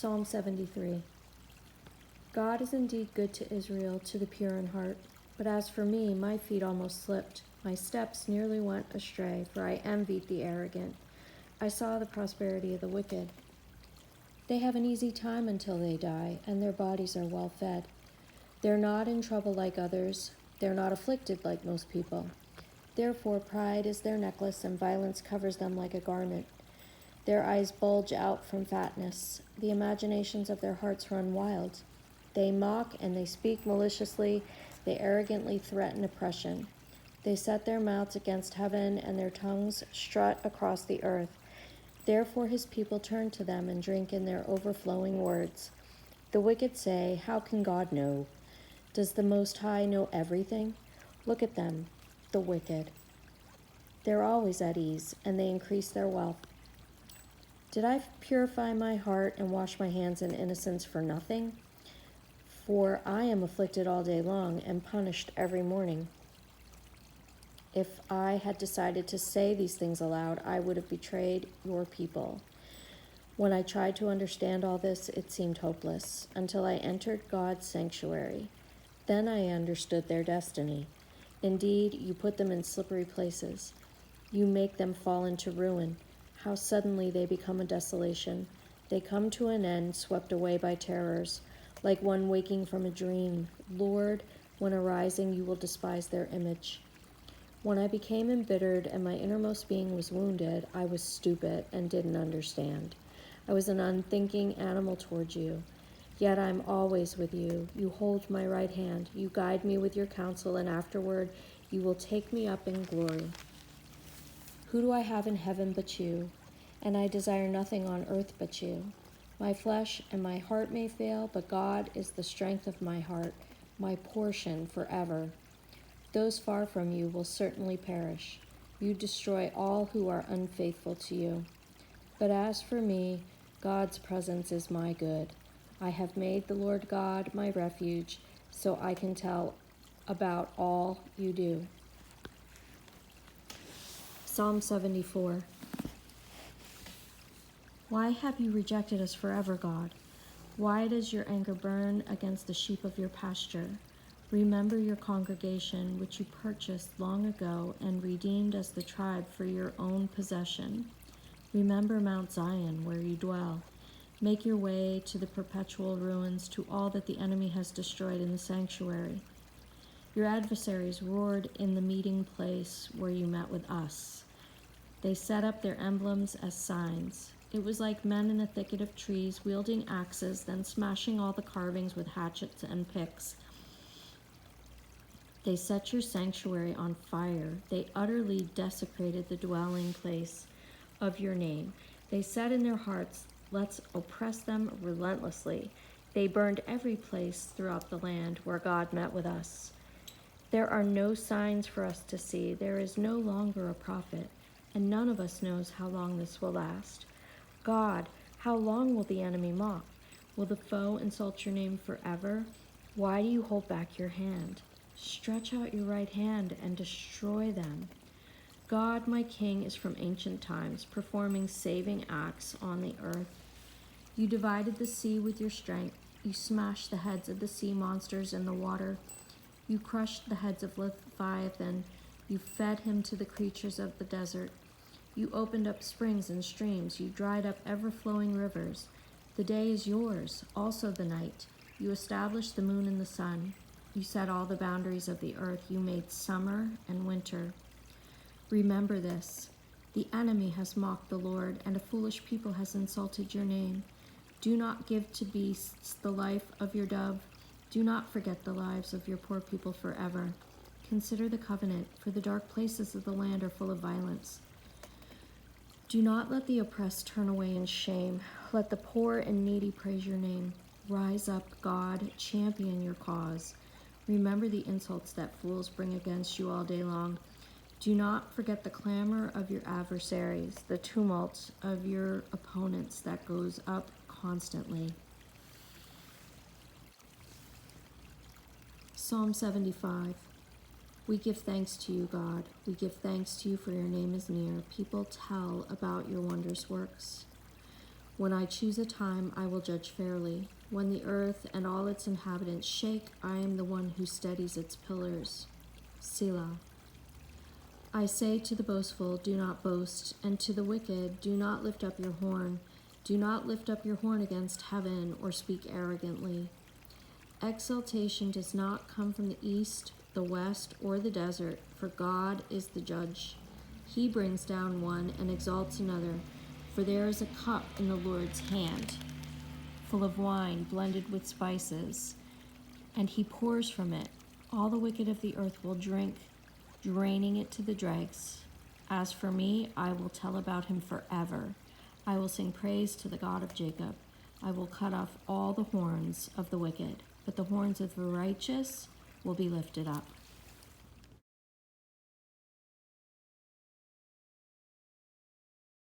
Psalm 73. God is indeed good to Israel, to the pure in heart. But as for me, my feet almost slipped. My steps nearly went astray, for I envied the arrogant. I saw the prosperity of the wicked. They have an easy time until they die, and their bodies are well fed. They're not in trouble like others. They're not afflicted like most people. Therefore, pride is their necklace, and violence covers them like a garment. Their eyes bulge out from fatness. The imaginations of their hearts run wild. They mock and they speak maliciously. They arrogantly threaten oppression. They set their mouths against heaven, and their tongues strut across the earth. Therefore his people turn to them and drink in their overflowing words. The wicked say, "How can God know? Does the Most High know everything?" Look at them, the wicked. They're always at ease, and they increase their wealth. Did I purify my heart and wash my hands in innocence for nothing? For I am afflicted all day long and punished every morning. If I had decided to say these things aloud, I would have betrayed your people. When I tried to understand all this, it seemed hopeless, until I entered God's sanctuary. Then I understood their destiny. Indeed, you put them in slippery places. You make them fall into ruin. How suddenly they become a desolation. They come to an end, swept away by terrors, like one waking from a dream. Lord, when arising, you will despise their image. When I became embittered and my innermost being was wounded, I was stupid and didn't understand. I was an unthinking animal toward you. Yet I'm always with you. You hold my right hand. You guide me with your counsel, and afterward you will take me up in glory. Who do I have in heaven but you? And I desire nothing on earth but you. My flesh and my heart may fail, but God is the strength of my heart, my portion forever. Those far from you will certainly perish. You destroy all who are unfaithful to you. But as for me, God's presence is my good. I have made the Lord God my refuge, so I can tell about all you do. Psalm 74. Why have you rejected us forever, God? Why does your anger burn against the sheep of your pasture? Remember your congregation, which you purchased long ago and redeemed as the tribe for your own possession. Remember Mount Zion, where you dwell. Make your way to the perpetual ruins, to all that the enemy has destroyed in the sanctuary. Your adversaries roared in the meeting place where you met with us. They set up their emblems as signs. It was like men in a thicket of trees, wielding axes, then smashing all the carvings with hatchets and picks. They set your sanctuary on fire. They utterly desecrated the dwelling place of your name. They said in their hearts, "Let's oppress them relentlessly." They burned every place throughout the land where God met with us. There are no signs for us to see. There is no longer a prophet, and none of us knows how long this will last. God, how long will the enemy mock? Will the foe insult your name forever? Why do you hold back your hand? Stretch out your right hand and destroy them. God, my King, is from ancient times, performing saving acts on the earth. You divided the sea with your strength. You smashed the heads of the sea monsters in the water. You crushed the heads of Leviathan. You fed him to the creatures of the desert. You opened up springs and streams. You dried up ever-flowing rivers. The day is yours, also the night. You established the moon and the sun. You set all the boundaries of the earth. You made summer and winter. Remember this. The enemy has mocked the Lord, and a foolish people has insulted your name. Do not give to beasts the life of your dove. Do not forget the lives of your poor people forever. Consider the covenant, for the dark places of the land are full of violence. Do not let the oppressed turn away in shame. Let the poor and needy praise your name. Rise up, God, champion your cause. Remember the insults that fools bring against you all day long. Do not forget the clamor of your adversaries, the tumult of your opponents that goes up constantly. Psalm 75. We give thanks to you, God. We give thanks to you, for your name is near. People tell about your wondrous works. When I choose a time, I will judge fairly. When the earth and all its inhabitants shake, I am the one who steadies its pillars. Selah. I say to the boastful, do not boast, and to the wicked, do not lift up your horn. Do not lift up your horn against heaven or speak arrogantly. Exaltation does not come from the east, the west, or the desert, for God is the judge. He brings down one and exalts another, for there is a cup in the Lord's hand, full of wine blended with spices, and he pours from it. All the wicked of the earth will drink, draining it to the dregs. As for me, I will tell about him forever. I will sing praise to the God of Jacob. I will cut off all the horns of the wicked, but the horns of the righteous will be lifted up.